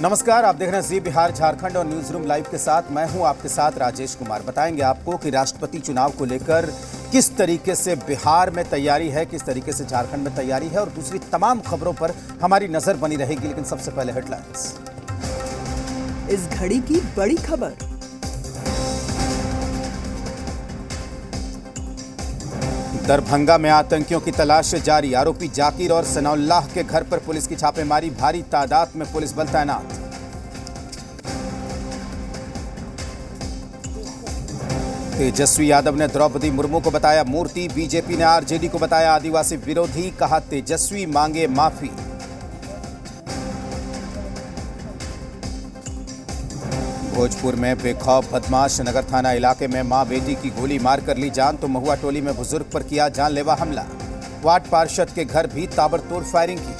नमस्कार, आप देख रहे हैं जी बिहार झारखंड और न्यूज रूम लाइव के साथ मैं हूं आपके साथ राजेश कुमार। बताएंगे आपको कि राष्ट्रपति चुनाव को लेकर किस तरीके से बिहार में तैयारी है, किस तरीके से झारखंड में तैयारी है और दूसरी तमाम खबरों पर हमारी नजर बनी रहेगी। लेकिन सबसे पहले हेडलाइंस। इस घड़ी की बड़ी खबर। दरभंगा में आतंकियों की तलाश जारी, आरोपी जाकिर और सनाउल्लाह के घर पर पुलिस की छापेमारी, भारी तादाद में पुलिस बल तैनात। तेजस्वी यादव ने द्रौपदी मुर्मू को बताया मूर्ति, बीजेपी ने आरजेडी को बताया आदिवासी विरोधी, कहा तेजस्वी मांगे माफी। भोजपुर में बेखौफ बदमाश, नगर थाना इलाके में मां बेटी की गोली मारकर ली जान तो महुआ टोली में बुजुर्ग पर किया जानलेवा हमला, वार्ड पार्षद के घर भी ताबड़तोड़ फायरिंग की।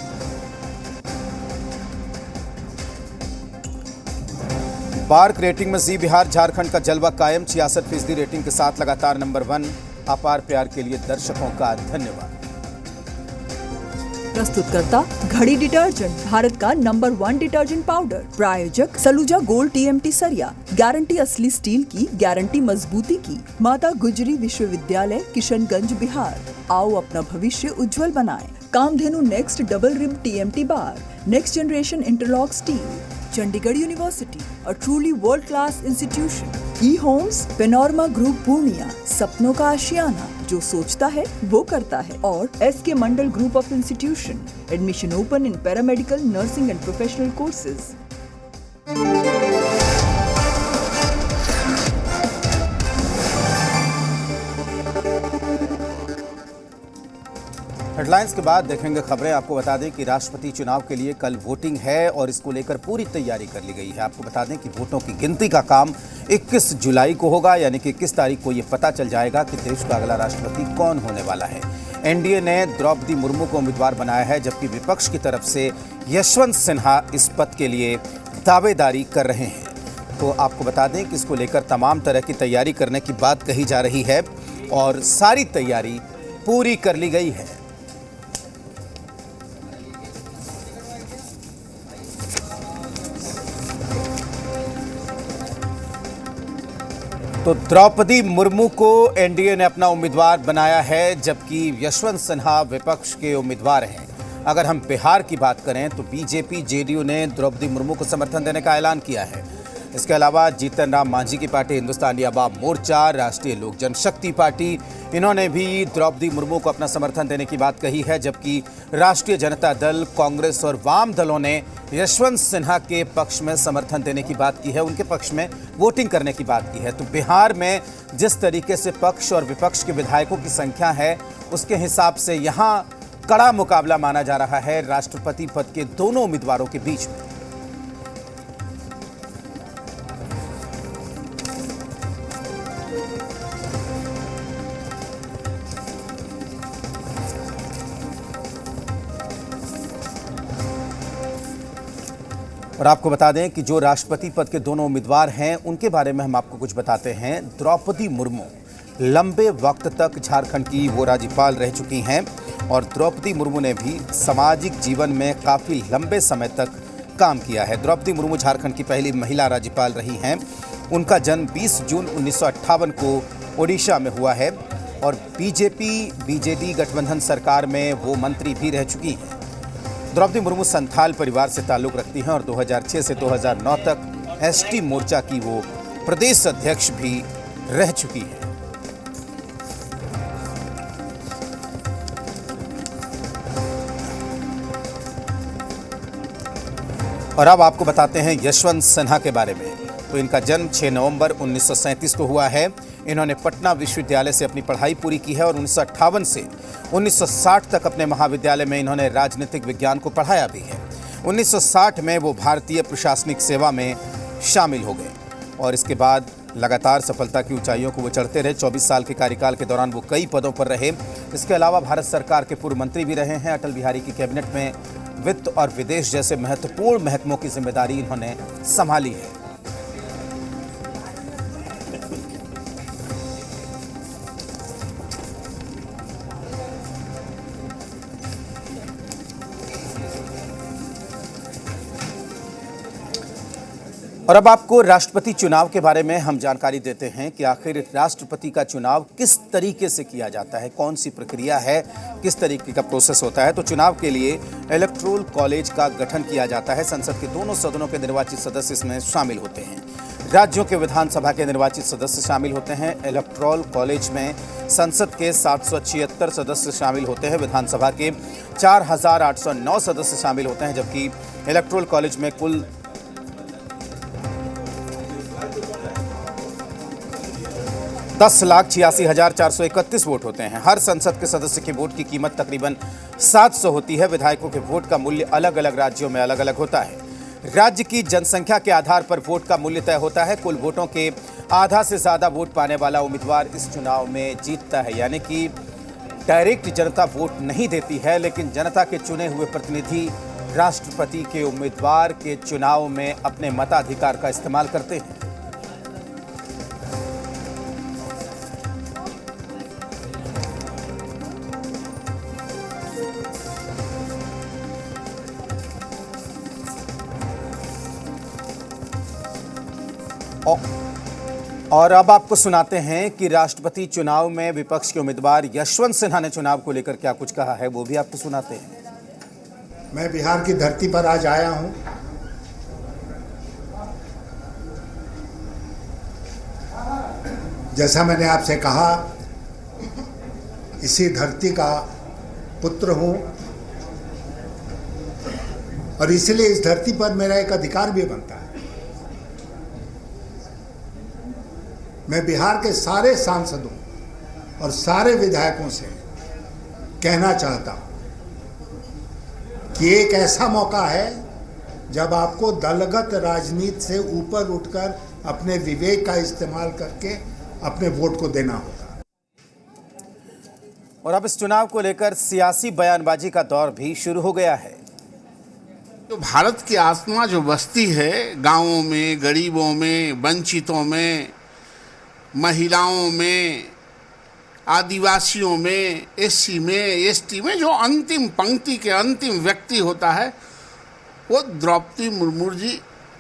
पार्क रेटिंग में जी बिहार झारखंड का जलवा कायम, 66% रेटिंग के साथ लगातार नंबर 1। अपार प्यार के लिए दर्शकों का धन्यवाद। प्रस्तुतकर्ता घड़ी डिटर्जेंट, भारत का नंबर 1 डिटर्जेंट पाउडर। प्रायोजक सलूजा गोल्ड टीएमटी सरिया, गारंटी असली स्टील की, गारंटी मजबूती की। माता गुजरी विश्वविद्यालय, किशनगंज, बिहार। आओ अपना भविष्य उज्जवल बनाएं। Kamdhenu next double rim TMT bar, next generation interlock steel. Chandigarh university, a truly world class institution. E-Homes, panorama group Purnia, सपनों का आशियाना, जो सोचता है वो करता है। और SK Mandal group of institution, admission open in paramedical, nursing and professional courses. Headlines के बाद देखेंगे खबरें। आपको बता दें कि राष्ट्रपति चुनाव के लिए कल वोटिंग है और इसको लेकर पूरी तैयारी कर ली गई है। आपको बता दें कि वोटों की गिनती का काम 21 जुलाई को होगा, यानी कि 21 तारीख को ये पता चल जाएगा कि देश का अगला राष्ट्रपति कौन होने वाला है। एनडीए ने द्रौपदी मुर्मू को उम्मीदवार बनाया है, जबकि विपक्ष की तरफ से यशवंत सिन्हा इस पद के लिए दावेदारी कर रहे हैं। तो आपको बता दें कि इसको लेकर तमाम तरह की तैयारी करने की बात कही जा रही है और सारी तैयारी पूरी कर ली गई है। तो द्रौपदी मुर्मू को एनडीए ने अपना उम्मीदवार बनाया है, जबकि यशवंत सिन्हा विपक्ष के उम्मीदवार हैं। अगर हम बिहार की बात करें तो बीजेपी जेडीयू ने द्रौपदी मुर्मू को समर्थन देने का ऐलान किया है। इसके अलावा जीतन राम मांझी की पार्टी हिंदुस्तानी अवाम मोर्चा, राष्ट्रीय लोक जनशक्ति पार्टी, इन्होंने भी द्रौपदी मुर्मू को अपना समर्थन देने की बात कही है, जबकि राष्ट्रीय जनता दल, कांग्रेस और वाम दलों ने यशवंत सिन्हा के पक्ष में समर्थन देने की बात की है, उनके पक्ष में वोटिंग करने की बात की है। तो बिहार में जिस तरीके से पक्ष और विपक्ष के विधायकों की संख्या है, उसके हिसाब से यहाँ कड़ा मुकाबला माना जा रहा है राष्ट्रपति पद के दोनों उम्मीदवारों के बीच में। और आपको बता दें कि जो राष्ट्रपति पद के दोनों उम्मीदवार हैं उनके बारे में हम आपको कुछ बताते हैं। द्रौपदी मुर्मू लंबे वक्त तक झारखंड की वो राज्यपाल रह चुकी हैं और द्रौपदी मुर्मू ने भी सामाजिक जीवन में काफ़ी लंबे समय तक काम किया है। द्रौपदी मुर्मू झारखंड की पहली महिला राज्यपाल रही हैं। उनका जन्म 20 जून 1958 को ओडिशा में हुआ है और बीजेपी गठबंधन सरकार में वो मंत्री भी रह चुकी हैं। द्रौपदी मुर्मू संथाल परिवार से ताल्लुक़ रखती हैं और 2006 से 2009 तक एसटी मोर्चा की वो प्रदेश अध्यक्ष भी रह चुकी हैं। और अब आपको बताते हैं यशवंत सिन्हा के बारे में। तो इनका जन्म 6 नवंबर 1937 को हुआ है। इन्होंने पटना विश्वविद्यालय से अपनी पढ़ाई पूरी की है और 1958 से 1960 तक अपने महाविद्यालय में इन्होंने राजनीतिक विज्ञान को पढ़ाया भी है। 1960 में वो भारतीय प्रशासनिक सेवा में शामिल हो गए और इसके बाद लगातार सफलता की ऊंचाइयों को वो चढ़ते रहे। 24 साल के कार्यकाल के दौरान वो कई पदों पर रहे। इसके अलावा भारत सरकार के पूर्व मंत्री भी रहे हैं। अटल बिहारी की कैबिनेट में वित्त और विदेश जैसे महत्वपूर्ण महकमों की जिम्मेदारी इन्होंने संभाली है। और अब आपको राष्ट्रपति चुनाव के बारे में हम जानकारी देते हैं कि आखिर राष्ट्रपति का चुनाव किस तरीके से किया जाता है, कौन सी प्रक्रिया है, किस तरीके का प्रोसेस होता है। तो चुनाव के लिए इलेक्टोरल कॉलेज का गठन किया जाता है। संसद के दोनों सदनों के निर्वाचित सदस्य इसमें शामिल होते हैं। राज्यों के विधानसभा के निर्वाचित सदस्य शामिल होते हैं। इलेक्टोरल कॉलेज में संसद के 776 सदस्य शामिल होते हैं। विधानसभा के 4809 सदस्य शामिल होते हैं, जबकि इलेक्टोरल कॉलेज में कुल 10,86,431 वोट होते हैं। हर संसद के सदस्य के वोट की कीमत तकरीबन 700 होती है। विधायकों के वोट का मूल्य अलग अलग राज्यों में अलग अलग होता है। राज्य की जनसंख्या के आधार पर वोट का मूल्य तय होता है। कुल वोटों के आधा से ज्यादा वोट पाने वाला उम्मीदवार इस चुनाव में जीतता है। यानी कि डायरेक्ट जनता वोट नहीं देती है, लेकिन जनता के चुने हुए प्रतिनिधि राष्ट्रपति के उम्मीदवार के चुनाव में अपने मताधिकार का इस्तेमाल करते हैं। और अब आपको सुनाते हैं कि राष्ट्रपति चुनाव में विपक्ष के उम्मीदवार यशवंत सिन्हा ने चुनाव को लेकर क्या कुछ कहा है, वो भी आपको सुनाते हैं। मैं बिहार की धरती पर आज आया हूं। जैसा मैंने आपसे कहा, इसी धरती का पुत्र हूं और इसलिए इस धरती पर मेरा एक अधिकार भी बनता है। मैं बिहार के सारे सांसदों और सारे विधायकों से कहना चाहता हूं कि एक ऐसा मौका है जब आपको दलगत राजनीति से ऊपर उठकर अपने विवेक का इस्तेमाल करके अपने वोट को देना होगा। और अब इस चुनाव को लेकर सियासी बयानबाजी का दौर भी शुरू हो गया है। तो भारत की आत्मा जो बसती है गांवों में, गरीबों में, वंचितों में, महिलाओं में, आदिवासियों में, एससी में, एसटी में, जो अंतिम पंक्ति के अंतिम व्यक्ति होता है वो द्रौपदी मुर्मू जी।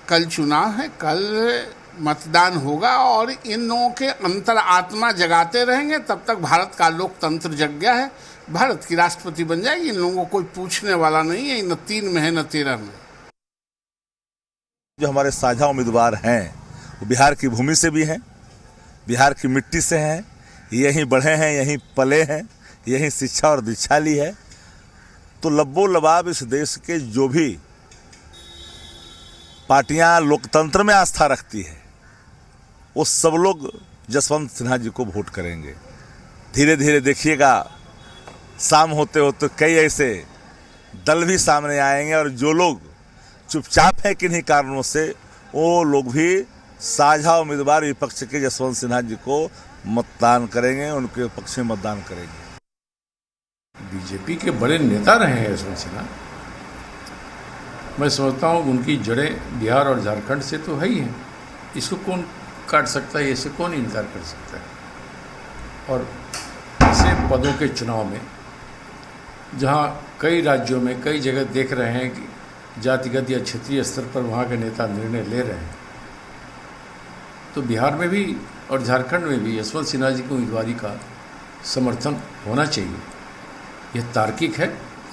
कल चुनाव है, कल मतदान होगा और इन लोगों के अंतर आत्मा जगाते रहेंगे तब तक भारत का लोकतंत्र जग गया है। भारत की राष्ट्रपति बन जाएगी। इन लोगों को कोई पूछने वाला नहीं है, न 3 में है न 13 में। जो हमारे साझा उम्मीदवार हैं वो बिहार की भूमि से भी हैं, बिहार की मिट्टी से हैं, यहीं बढ़े हैं, यहीं पले हैं, यहीं शिक्षा और दीक्षा ली है। तो लब्बो लबाब इस देश के जो भी पार्टियां लोकतंत्र में आस्था रखती है वो सब लोग जसवंत सिन्हा जी को वोट करेंगे। धीरे धीरे देखिएगा, शाम होते होते कई ऐसे दल भी सामने आएंगे और जो लोग चुपचाप हैं किन्हीं कारणों से, वो लोग भी साझा उम्मीदवार विपक्ष के जसवंत सिन्हा जी को मतदान करेंगे, उनके पक्ष में मतदान करेंगे। बीजेपी के बड़े नेता रहे हैं यशवंत सिन्हा। मैं समझता हूँ उनकी जड़ें बिहार और झारखंड से तो है ही हैं। इसको कौन काट सकता है, इससे कौन इनकार कर सकता है। और ऐसे पदों के चुनाव में जहाँ कई राज्यों में कई जगह देख रहे हैं कि जातिगत या क्षेत्रीय स्तर पर वहाँ के नेता निर्णय ले रहे हैं, तो बिहार में भी और झारखंड में भी यशवंत सिन्हा जी की उम्मीदवारी का समर्थन होना चाहिए। यह तार्किक है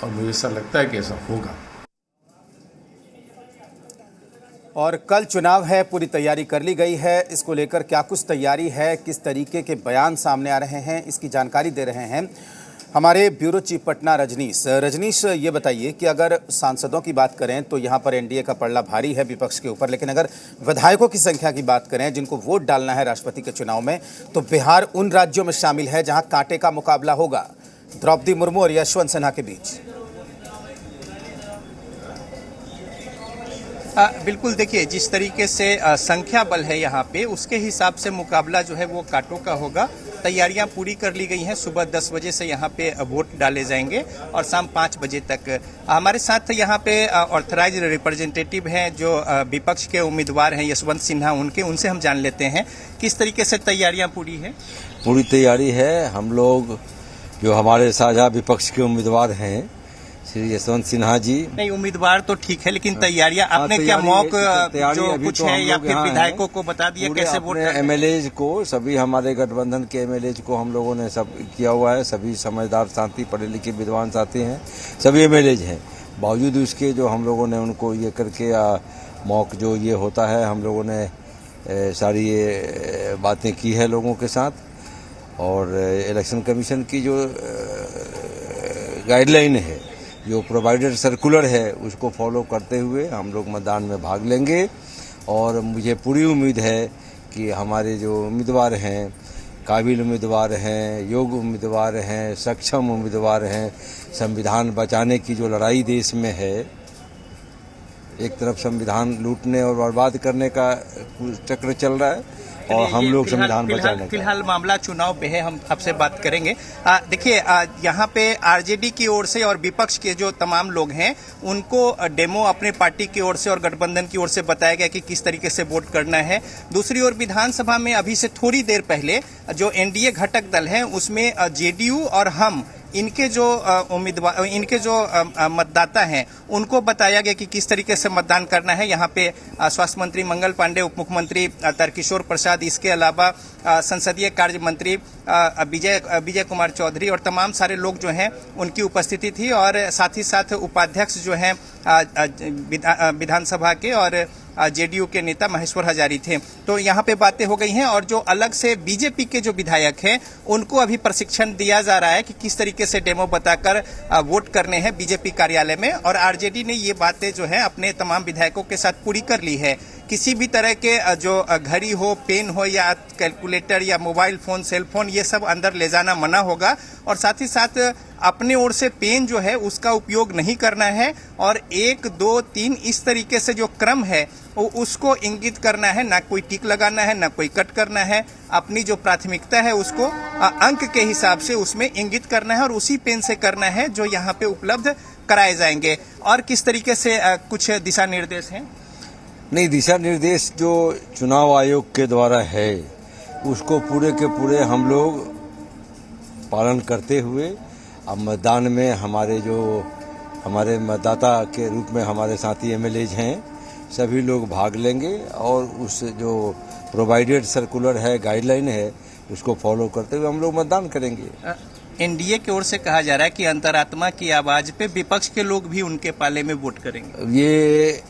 और मुझे ऐसा लगता है कि ऐसा होगा। और कल चुनाव है, पूरी तैयारी कर ली गई है। इसको लेकर क्या कुछ तैयारी है, किस तरीके के बयान सामने आ रहे हैं, इसकी जानकारी दे रहे हैं हमारे ब्यूरो चीफ पटना रजनीश, ये बताइए कि अगर सांसदों की बात करें तो यहाँ पर एनडीए का पलड़ा भारी है विपक्ष के ऊपर, लेकिन अगर विधायकों की संख्या की बात करें जिनको वोट डालना है राष्ट्रपति के चुनाव में, तो बिहार उन राज्यों में शामिल है जहाँ कांटे का मुकाबला होगा द्रौपदी मुर्मू और यशवंत सिन्हा के बीच। बिल्कुल, देखिए जिस तरीके से संख्या बल है यहाँ पे, उसके हिसाब से मुकाबला जो है वो कांटों का होगा। तैयारियां पूरी कर ली गई हैं। सुबह 10 बजे से यहाँ पे वोट डाले जाएंगे और शाम 5 बजे तक। हमारे साथ यहाँ पे ऑथराइज रिप्रेजेंटेटिव हैं जो विपक्ष के उम्मीदवार हैं यशवंत सिन्हा, उनसे हम जान लेते हैं किस तरीके से तैयारियां पूरी है। पूरी तैयारी है। हम लोग जो हमारे साझा विपक्ष के उम्मीदवार हैं श्री यशवंत सिन्हा जी। नहीं, उम्मीदवार तो ठीक है, लेकिन तैयारियां आपने क्या मॉक जो कुछ है या फिर विधायकों को बता दिया कैसे वोट एमएलए को, सभी हमारे गठबंधन के एमएलए को हम लोगों ने सब किया हुआ है। सभी समझदार साथी, पढ़े लिखे विद्वान साथी हैं, सभी एमएलए हैं। बावजूद उसके जो हम लोगों ने उनको ये करके मॉक जो ये होता है, हम लोगों ने सारी ये बातें की है लोगों के साथ। और इलेक्शन कमीशन की जो गाइडलाइन है, जो प्रोवाइडेड सर्कुलर है, उसको फॉलो करते हुए हम लोग मतदान में भाग लेंगे। और मुझे पूरी उम्मीद है कि हमारे जो उम्मीदवार हैं, काबिल उम्मीदवार हैं, योग्य उम्मीदवार हैं, सक्षम उम्मीदवार हैं। संविधान बचाने की जो लड़ाई देश में है, एक तरफ संविधान लूटने और बर्बाद करने का चक्र चल रहा है और हम लोग संविधान बचाने का। फिलहाल मामला चुनाव पे है, हम आपसे बात करेंगे। देखिए, यहाँ पे आरजेडी की ओर से और विपक्ष के जो तमाम लोग हैं, उनको डेमो अपने पार्टी की ओर से और गठबंधन की ओर से बताया गया कि किस तरीके से वोट करना है। दूसरी ओर विधानसभा में अभी से थोड़ी देर पहले जो एनडीए घटक दल है, उसमें जेडीयू और हम, इनके जो उम्मीदवार, इनके जो मतदाता हैं, उनको बताया गया कि किस तरीके से मतदान करना है। यहाँ पे स्वास्थ्य मंत्री मंगल पांडे, उप मुख्यमंत्री तारकिशोर प्रसाद, इसके अलावा संसदीय कार्य मंत्री विजय कुमार चौधरी और तमाम सारे लोग जो हैं उनकी उपस्थिति थी। और साथ ही साथ उपाध्यक्ष जो हैं विधानसभा के और जेडीयू के नेता महेश्वर हजारी थे। तो यहाँ पे बातें हो गई हैं। और जो अलग से बीजेपी के जो विधायक हैं, उनको अभी प्रशिक्षण दिया जा रहा है कि किस तरीके से डेमो बताकर वोट करने हैं बीजेपी कार्यालय में। और आरजेडी ने ये बातें जो है अपने तमाम विधायकों के साथ पूरी कर ली है। किसी भी तरह के जो घड़ी हो, पेन हो या कैलकुलेटर या मोबाइल फोन, सेल फोन, ये सब अंदर ले जाना मना होगा। और साथ ही साथ अपने ओर से पेन जो है उसका उपयोग नहीं करना है। और 1, 2, 3 इस तरीके से जो क्रम है उसको इंगित करना है, ना कोई टिक लगाना है, ना कोई कट करना है। अपनी जो प्राथमिकता है उसको अंक के हिसाब से उसमें इंगित करना है और उसी पेन से करना है जो यहाँ पे उपलब्ध कराए जाएंगे। और किस तरीके से कुछ दिशा निर्देश हैं? नहीं, दिशा निर्देश जो चुनाव आयोग के द्वारा है, उसको पूरे के पूरे हम लोग पालन करते हुए अब मतदान में हमारे मतदाता के रूप में हमारे साथी एमएलए हैं, सभी लोग भाग लेंगे। और उस जो प्रोवाइडेड सर्कुलर है, गाइडलाइन है, उसको फॉलो करते हुए हम लोग मतदान करेंगे। एनडीए की ओर से कहा जा रहा है कि अंतरात्मा की आवाज पे विपक्ष के लोग भी उनके पाले में वोट करेंगे। ये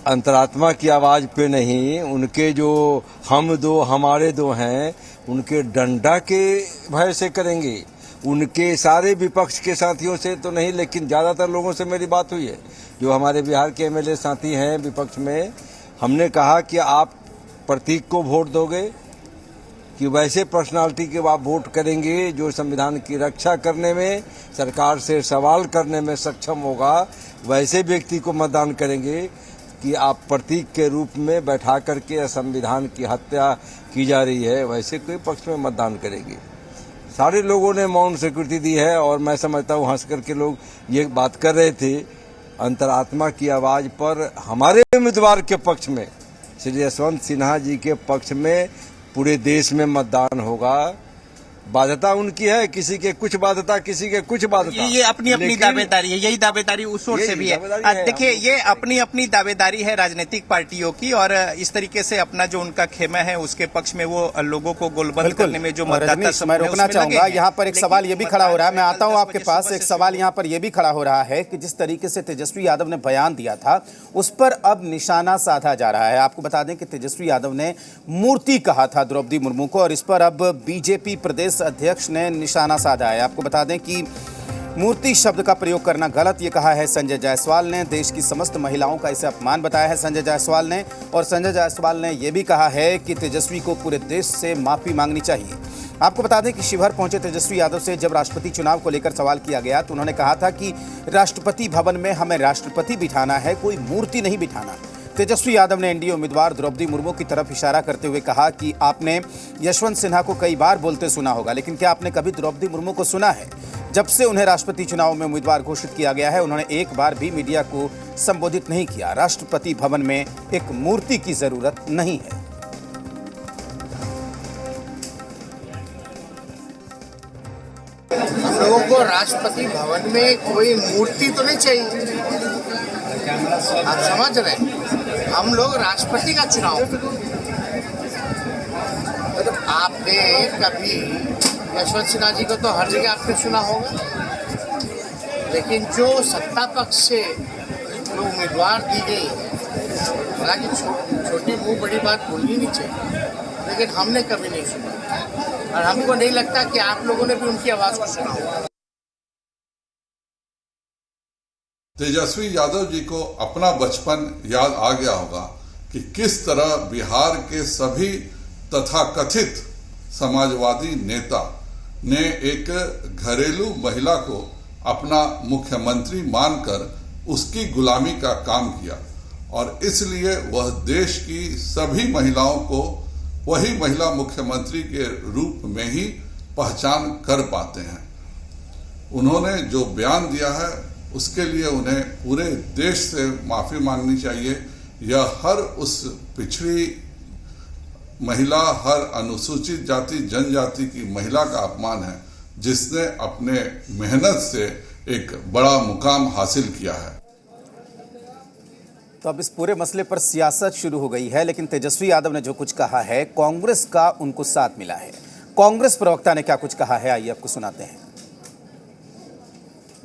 अंतरात्मा की आवाज पे नहीं, उनके जो हम दो हमारे दो हैं, उनके डंडा के भय से करेंगे। उनके सारे विपक्ष के साथियों से तो नहीं, लेकिन ज़्यादातर लोगों से मेरी बात हुई है, जो हमारे बिहार के एमएलए साथी हैं विपक्ष में। हमने कहा कि आप प्रतीक को वोट दोगे कि वैसे पर्सनालिटी के आप वोट करेंगे जो संविधान की रक्षा करने में, सरकार से सवाल करने में सक्षम होगा, वैसे व्यक्ति को मतदान करेंगे कि आप प्रतीक के रूप में बैठा करके संविधान की हत्या की जा रही है, वैसे कोई पक्ष में मतदान करेंगे। सारे लोगों ने मौन स्वीकृति दी है। और मैं समझता हूँ हंस करके लोग ये बात कर रहे थे। अंतरात्मा की आवाज़ पर हमारे उम्मीदवार के पक्ष में, श्री यशवंत सिन्हा जी के पक्ष में पूरे देश में मतदान होगा। बाध्यता उनकी है, किसी के कुछ बाध्यता, किसी के कुछ बाध्यता। ये अपनी अपनी दावेदारी है, यही दावेदारी उस ओर से भी है। देखिए, ये अपनी अपनी दावेदारी है राजनीतिक पार्टियों की। और इस तरीके से अपना जो उनका खेमा है उसके पक्ष में वो लोगों को गोलबंद करने में जो मतदाता, मैं रोकना चाहूंगा यहाँ पर एक सवाल ये भी खड़ा हो रहा है। मैं आता हूँ आपके पास। एक सवाल यहाँ पर ये भी खड़ा हो रहा है कि जिस तरीके से तेजस्वी यादव ने बयान दिया था, उस पर अब निशाना साधा जा रहा है। आपको बता दें कि तेजस्वी यादव ने मूर्ति कहा था द्रौपदी मुर्मू को, और इस पर अब बीजेपी प्रदेश अध्यक्ष ने निशाना साधा है। आपको बता दें कि मूर्ति शब्द का प्रयोग करना गलत, ये कहा है संजय जायसवाल ने। देश की समस्त महिलाओं का इसे अपमान बताया है संजय जायसवाल ने। और संजय जायसवाल ने यह भी कहा है कि तेजस्वी को पूरे देश से माफी मांगनी चाहिए। आपको बता दें कि शिवहर पहुंचे तेजस्वी यादव से जब राष्ट्रपति चुनाव को लेकर सवाल किया गया तो उन्होंने कहा था कि राष्ट्रपति भवन में हमें राष्ट्रपति बिठाना है, कोई मूर्ति नहीं बिठाना। तेजस्वी यादव ने एनडीए उम्मीदवार द्रौपदी मुर्मू की तरफ इशारा करते हुए कहा कि आपने यशवंत सिन्हा को कई बार बोलते सुना होगा, लेकिन क्या आपने कभी द्रौपदी मुर्मू को सुना है? जब से उन्हें राष्ट्रपति चुनाव में उम्मीदवार घोषित किया गया है, उन्होंने एक बार भी मीडिया को संबोधित नहीं किया। राष्ट्रपति भवन में एक मूर्ति की जरूरत नहीं है। लोगों को राष्ट्रपति भवन में कोई मूर्ति तो नहीं चाहिए। आप समझ रहे हैं, हम लोग राष्ट्रपति का चुनाव तो आपने कभी यशवंत सिन्हा जी को तो हर जगह आपने सुना होगा, लेकिन जो सत्ता पक्ष से जो उम्मीदवार दी गई, हालांकि छोटी मुंह बड़ी बात बोलनी नहीं चाहिए, लेकिन हमने कभी नहीं सुना और हमको नहीं लगता कि आप लोगों ने भी उनकी आवाज़ को सुना होगा। तेजस्वी यादव जी को अपना बचपन याद आ गया होगा कि किस तरह बिहार के सभी तथाकथित समाजवादी नेता ने एक घरेलू महिला को अपना मुख्यमंत्री मानकर उसकी गुलामी का काम किया और इसलिए वह देश की सभी महिलाओं को वही महिला मुख्यमंत्री के रूप में ही पहचान कर पाते हैं। उन्होंने जो बयान दिया है उसके लिए उन्हें पूरे देश से माफी मांगनी चाहिए। यह हर उस पिछड़ी महिला, हर अनुसूचित जाति जनजाति की महिला का अपमान है जिसने अपने मेहनत से एक बड़ा मुकाम हासिल किया है। तो अब इस पूरे मसले पर सियासत शुरू हो गई है, लेकिन तेजस्वी यादव ने जो कुछ कहा है, कांग्रेस का उनको साथ मिला है। कांग्रेस प्रवक्ता ने क्या कुछ कहा है, आइए आपको सुनाते हैं।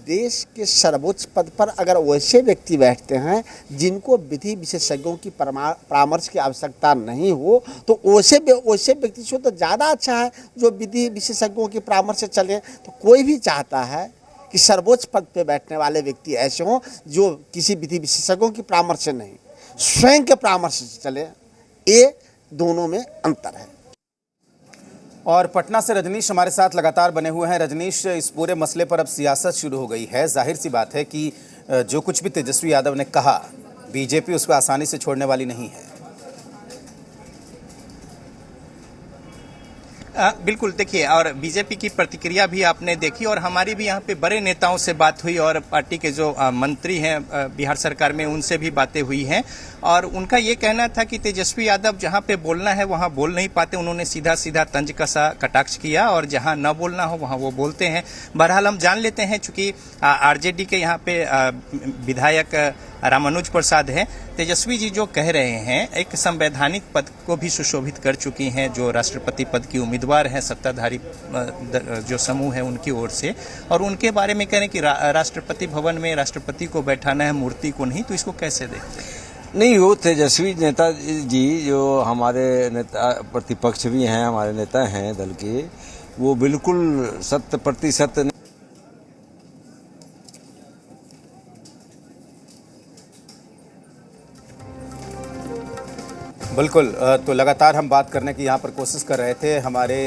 देश के सर्वोच्च पद पर अगर वैसे व्यक्ति बैठते हैं जिनको विधि विशेषज्ञों की परामर्श की आवश्यकता नहीं हो, तो वैसे व्यक्ति से तो ज़्यादा अच्छा है जो विधि विशेषज्ञों की परामर्श से चले। तो कोई भी चाहता है कि सर्वोच्च पद पे बैठने वाले व्यक्ति ऐसे हों जो किसी विधि विशेषज्ञों की परामर्श से नहीं, स्वयं के परामर्श से चले। ये दोनों में अंतर है। और पटना से रजनीश हमारे साथ लगातार बने हुए हैं। रजनीश, इस पूरे मसले पर अब सियासत शुरू हो गई है। जाहिर सी बात है कि जो कुछ भी तेजस्वी यादव ने कहा, बीजेपी उसको आसानी से छोड़ने वाली नहीं है। बिल्कुल, देखिए, और बीजेपी की प्रतिक्रिया भी आपने देखी और हमारी भी यहाँ पे बड़े नेताओं से बात हुई और पार्टी के जो मंत्री हैं बिहार सरकार में उनसे भी बातें हुई हैं और उनका ये कहना था कि तेजस्वी यादव जहाँ पे बोलना है वहाँ बोल नहीं पाते। उन्होंने सीधा सीधा तंज कसा कटाक्ष किया और जहाँ न बोलना हो वहाँ वो बोलते हैं। बहरहाल हम जान लेते हैं, चूंकि आरजेडी के यहाँ पे विधायक रामानुज प्रसाद हैं, तेजस्वी जी जो कह रहे हैं एक संवैधानिक पद को भी सुशोभित कर चुकी हैं जो राष्ट्रपति पद की उम्मीदवार हैं सत्ताधारी जो समूह है उनकी ओर से, और उनके बारे में कह रहे हैं कि राष्ट्रपति भवन में राष्ट्रपति को बैठाना है, मूर्ति को नहीं। तो इसको कैसे देखते हैं? नहीं, वो तेजस्वी नेता जी जो हमारे नेता प्रतिपक्ष भी हैं, हमारे नेता हैं दल के, वो बिल्कुल 100% बिल्कुल। तो लगातार हम बात करने की यहाँ पर कोशिश कर रहे थे। हमारे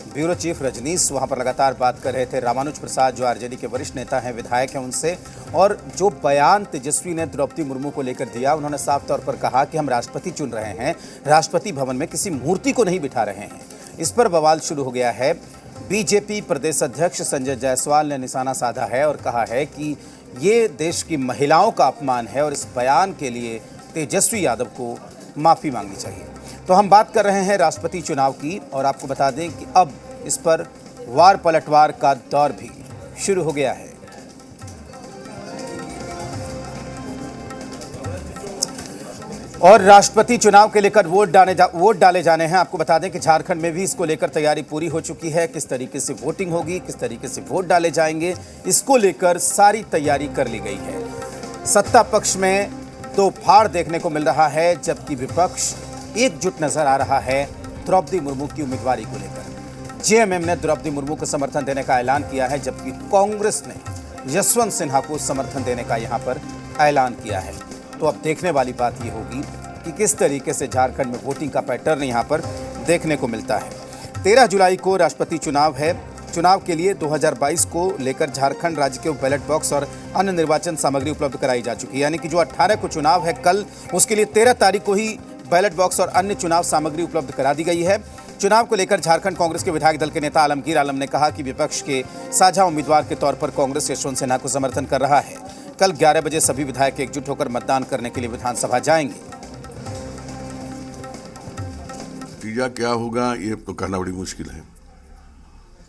ब्यूरो चीफ रजनीश वहाँ पर लगातार बात कर रहे थे। रामानुज प्रसाद जो आरजेडी के वरिष्ठ नेता हैं, विधायक हैं, उनसे, और जो बयान तेजस्वी ने द्रौपदी मुर्मू को लेकर दिया, उन्होंने साफ तौर पर कहा कि हम राष्ट्रपति चुन रहे हैं, राष्ट्रपति भवन में किसी मूर्ति को नहीं बिठा रहे हैं। इस पर बवाल शुरू हो गया है। बीजेपी प्रदेश अध्यक्ष संजय जायसवाल ने निशाना साधा है और कहा है कि ये देश की महिलाओं का अपमान है और इस बयान के लिए तेजस्वी यादव को माफ़ी मांगनी चाहिए। तो हम बात कर रहे हैं राष्ट्रपति चुनाव की और आपको बता दें कि अब इस पर वार पलटवार का दौर भी शुरू हो गया है। और राष्ट्रपति चुनाव के लेकर वोट डाले जाने हैं। आपको बता दें कि झारखंड में भी इसको लेकर तैयारी पूरी हो चुकी है। किस तरीके से वोटिंग होगी, किस तरीके से वोट डाले जाएंगे, इसको लेकर सारी तैयारी कर ली गई है। सत्ता पक्ष में तो फाड़ देखने को मिल रहा है, जबकि विपक्ष एकजुट नजर आ रहा है द्रौपदी मुर्मू की उम्मीदवारी को लेकर। जेएमएम ने द्रौपदी मुर्मू को समर्थन देने का ऐलान किया है, जबकि कांग्रेस ने यशवंत सिन्हा को समर्थन देने का यहां पर ऐलान किया है। तो अब देखने वाली बात यह होगी कि किस तरीके से झारखंड में वोटिंग का पैटर्न यहां पर देखने को मिलता है। 13 जुलाई को राष्ट्रपति चुनाव है। चुनाव के लिए 2022 को लेकर झारखंड राज्य के बैलेट बॉक्स और अन्य निर्वाचन सामग्री उपलब्ध कराई जा चुकी है। यानी कि जो 18 को चुनाव है कल, उसके लिए 13 तारीख को ही बैलेट बॉक्स और अन्य चुनाव सामग्री उपलब्ध करा दी गई है। चुनाव को लेकर झारखंड कांग्रेस के विधायक दल के नेता आलमगीर आलम ने कहा कि विपक्ष के साझा उम्मीदवार के तौर पर कांग्रेस यशवंत सिन्हा को समर्थन कर रहा है। कल 11 बजे सभी विधायक एकजुट होकर मतदान करने के लिए विधानसभा जाएंगे। नतीजा क्या होगा ये तो कहना बड़ी मुश्किल है।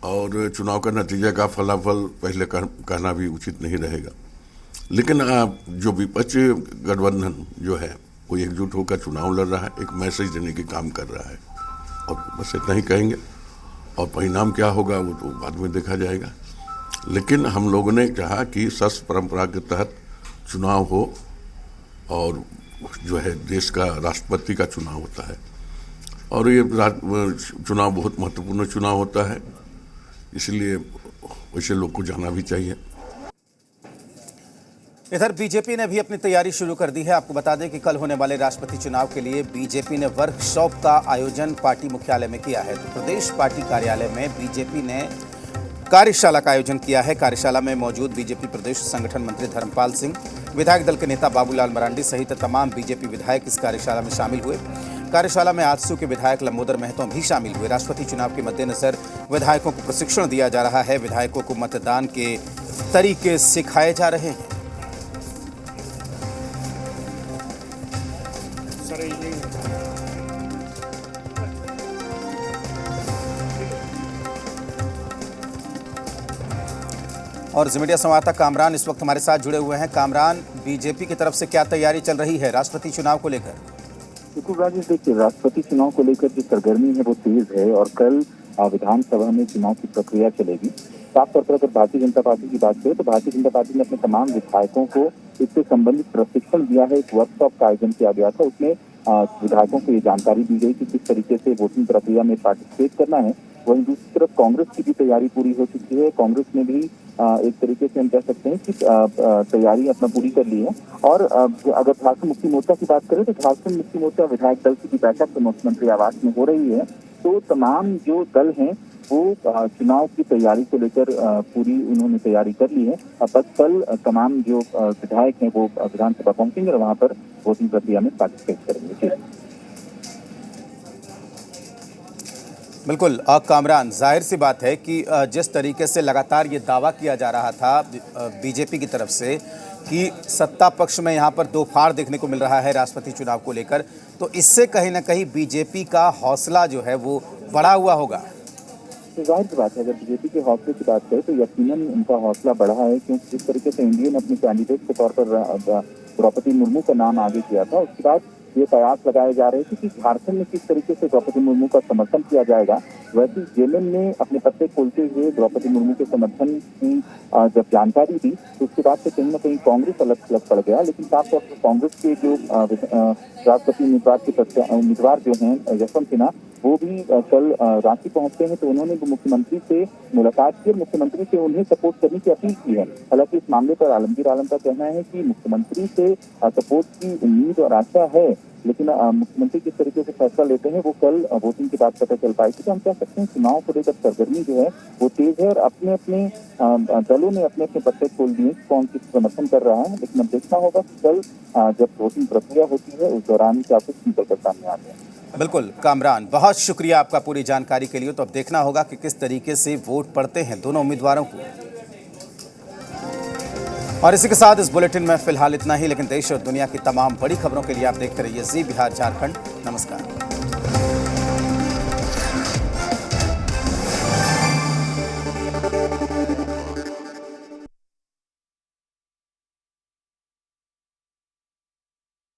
और चुनाव का नतीजा का फलाफल पहले कहना भी उचित नहीं रहेगा। लेकिन जो विपक्ष गठबंधन जो है वो एकजुट होकर चुनाव लड़ रहा है, एक मैसेज देने की काम कर रहा है, और बस इतना ही कहेंगे। और परिणाम क्या होगा वो तो बाद में देखा जाएगा। लेकिन हम लोगों ने कहा कि सस परंपरा के तहत चुनाव हो, और जो है देश का राष्ट्रपति का चुनाव होता है, और ये चुनाव बहुत महत्वपूर्ण चुनाव होता है, इसलिए वैसे लोग को जाना भी चाहिए। इधर बीजेपी ने भी अपनी तैयारी शुरू कर दी है। आपको बता दें कि कल होने वाले राष्ट्रपति चुनाव के लिए बीजेपी ने वर्कशॉप का आयोजन पार्टी मुख्यालय में किया है। तो प्रदेश पार्टी कार्यालय में बीजेपी ने कार्यशाला का आयोजन किया है। कार्यशाला में मौजूद बीजेपी प्रदेश संगठन मंत्री धर्मपाल सिंह, विधायक दल के नेता बाबूलाल मरांडी सहित तमाम बीजेपी विधायक इस कार्यशाला में शामिल हुए। कार्यशाला में आजसू के विधायक लंबोदर महतो भी शामिल हुए। राष्ट्रपति चुनाव के मद्देनजर विधायकों को प्रशिक्षण दिया जा रहा है। विधायकों को मतदान के तरीके सिखाए जा रहे हैं। और मीडिया संवाददाता कामरान इस वक्त हमारे साथ जुड़े हुए हैं। कामरान, बीजेपी की तरफ से क्या तैयारी चल रही है राष्ट्रपति चुनाव को लेकर? देखिए, राष्ट्रपति चुनाव को लेकर जो सरगर्मी है वो तेज है, और कल विधानसभा में चुनाव की प्रक्रिया चलेगी। साफ तौर पर अगर भारतीय जनता पार्टी की बात करें तो भारतीय जनता पार्टी ने अपने तमाम विधायकों को इससे संबंधित प्रशिक्षण दिया है। एक वर्कशॉप का आयोजन किया गया था, उसमें विधायकों को ये जानकारी दी गई कि किस तरीके से वोटिंग प्रक्रिया में पार्टिसिपेट करना है। वहीं दूसरी तरफ कांग्रेस की भी तैयारी पूरी हो चुकी है। कांग्रेस ने भी एक तरीके से हम कह सकते हैं कि तैयारी अपना पूरी कर ली है। और अगर झारखंड मुक्ति मोर्चा की बात करें तो झारखंड मुक्ति मोर्चा विधायक दल की बैठक तो मुख्यमंत्री आवास में हो रही है। तो तमाम जो दल हैं वो चुनाव की तैयारी को लेकर पूरी उन्होंने तैयारी कर ली है। बस कल तमाम जो विधायक हैं वो विधानसभा पहुंचेंगे और वहां पर वोटिंग प्रक्रिया में पार्टिसिपेट करेंगे। बिल्कुल कामरान, जाहिर सी बात है कि जिस तरीके से लगातार ये दावा किया जा रहा था बीजेपी की तरफ से कि सत्ता पक्ष में यहाँ पर दो फाड़ देखने को मिल रहा है राष्ट्रपति चुनाव को लेकर, तो इससे कहीं ना कहीं बीजेपी का हौसला जो है वो बढ़ा हुआ होगा। तो जाहिर सी बात है, अगर बीजेपी के हौसले की बात करें तो यकीनन उनका हौसला बढ़ा है, क्योंकि जिस तरीके से एनडीए ने अपने कैंडिडेट के तौर पर द्रौपदी मुर्मू का नाम आगे किया था, उसके बाद ये प्रयास लगाए जा रहे थे कि झारखंड में किस तरीके से द्रौपदी मुर्मू का समर्थन किया जाएगा। वैसे जेएमएम ने अपने पत्ते खोलते हुए द्रौपदी मुर्मू के समर्थन की जब जानकारी दी तो उसके बाद से कहीं ना कहीं कांग्रेस अलग थलग पड़ गया। लेकिन साफ तौर पर कांग्रेस के जो राष्ट्रपति उम्मीदवार जो हैं यशवंत सिन्हा, वो भी कल रांची पहुंचते हैं, तो उन्होंने मुख्यमंत्री से मुलाकात की और मुख्यमंत्री से उन्हें सपोर्ट करने की अपील की है। हालांकि इस मामले पर आलमगीर आलम का कहना है कि मुख्यमंत्री से सपोर्ट की उम्मीद और आशा है, लेकिन मुख्यमंत्री किस तरीके से फैसला लेते हैं वो कल वोटिंग के बाद पता चल पाएगी। तो हम कह सकते हैं चुनाव को लेकर सरगर्मी जो है वो तेज है, और अपने अपने दलों ने अपने अपने पत्ते खोल दिए कौन किस समर्थन कर रहा है। लेकिन अब देखना होगा कि कल जब वोटिंग प्रक्रिया होती है उस दौरान क्या कुछ निकल कर सामने आते हैं। बिल्कुल कामरान, बहुत शुक्रिया आपका पूरी जानकारी के लिए। तो अब देखना होगा कि किस तरीके से वोट पड़ते हैं दोनों उम्मीदवारों को। और इसी के साथ इस बुलेटिन में फिलहाल इतना ही, लेकिन देश और दुनिया की तमाम बड़ी खबरों के लिए आप देखते रहिए जी बिहार झारखंड। नमस्कार।